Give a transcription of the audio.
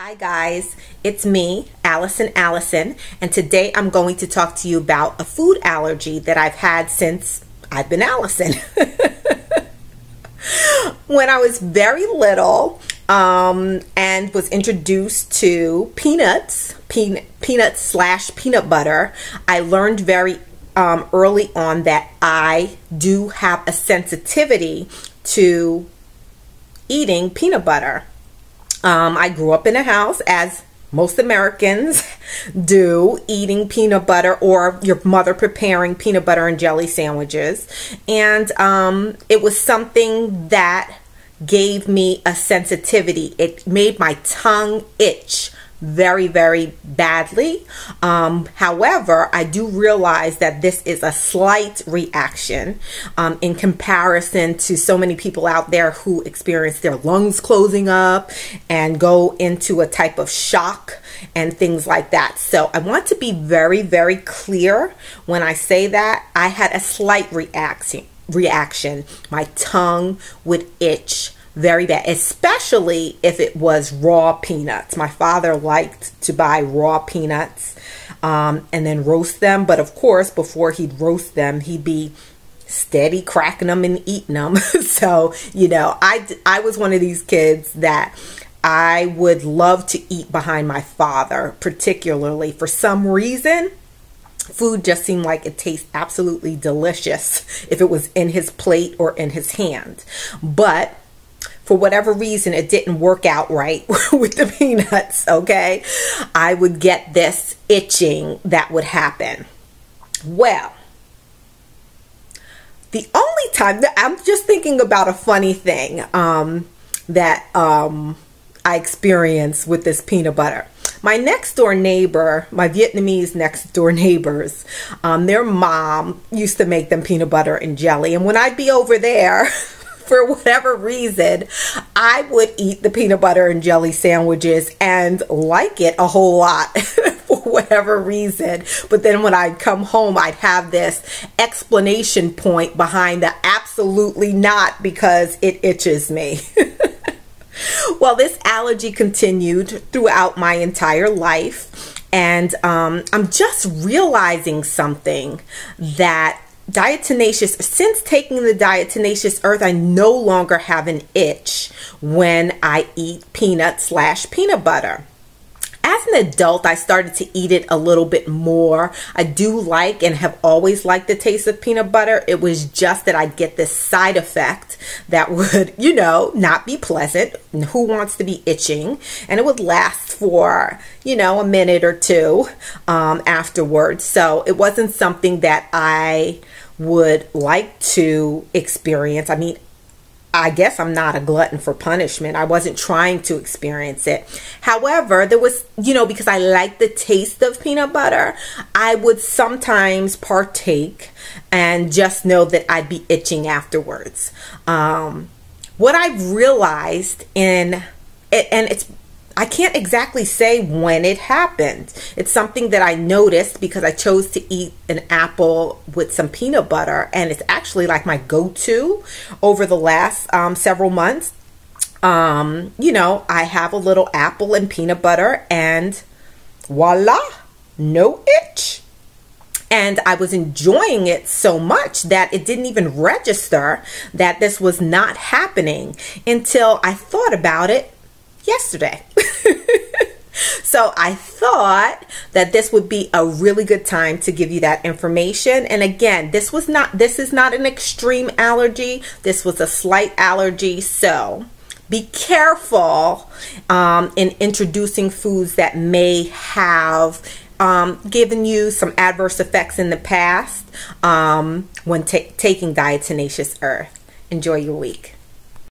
Hi guys, it's me, Allison, and today I'm going to talk to you about a food allergy that I've had since I've been Allison. When I was very little and was introduced to peanuts slash peanut butter, I learned very early on that I do have a sensitivity to eating peanut butter. I grew up in a house, as most Americans do, eating peanut butter, or your mother preparing peanut butter and jelly sandwiches. And it was something that gave me a sensitivity. It made my tongue itch very, very badly. However, I do realize that this is a slight reaction in comparison to so many people out there who experience their lungs closing up and go into a type of shock and things like that. So I want to be very, very clear when I say that I had a slight reaction. My tongue would itch very bad, especially if it was raw peanuts. My father liked to buy raw peanuts and then roast them. But of course, before he'd roast them, he'd be steady cracking them and eating them. So, you know, I was one of these kids that I would love to eat behind my father, particularly. For some reason, food just seemed like it tastes absolutely delicious if it was in his plate or in his hand. But for whatever reason, it didn't work out right with the peanuts, okay? I would get this itching that would happen. Well, the only time that I'm just thinking about a funny thing that I experienced with this peanut butter. My next door neighbor, my Vietnamese next door neighbors, their mom used to make them peanut butter and jelly. And when I'd be over there, for whatever reason, I would eat the peanut butter and jelly sandwiches and like it a whole lot for whatever reason. But then when I'd come home, I'd have this explanation point behind the absolutely not, because it itches me. Well, this allergy continued throughout my entire life. And I'm just realizing something, that Diatomaceous, since taking the Diatomaceous earth, I no longer have an itch when I eat peanut slash peanut butter. As an adult, I started to eat it a little bit more. I do like and have always liked the taste of peanut butter. It was just that I'd get this side effect that would, you know, not be pleasant. Who wants to be itching? And it would last for, you know, a minute or two afterwards. So it wasn't something that I would like to experience. I mean, I guess I'm not a glutton for punishment. I wasn't trying to experience it. However, there was, you know, because I like the taste of peanut butter, I would sometimes partake and just know that I'd be itching afterwards. What I've realized I can't exactly say when it happened. It's something that I noticed because I chose to eat an apple with some peanut butter, and it's actually like my go-to over the last several months. You know, I have a little apple and peanut butter, and voila, no itch. And I was enjoying it so much that it didn't even register that this was not happening until I thought about it yesterday. So I thought that this would be a really good time to give you that information. And again, this is not an extreme allergy. This was a slight allergy. So be careful in introducing foods that may have given you some adverse effects in the past when taking Diatomaceous earth. Enjoy your week.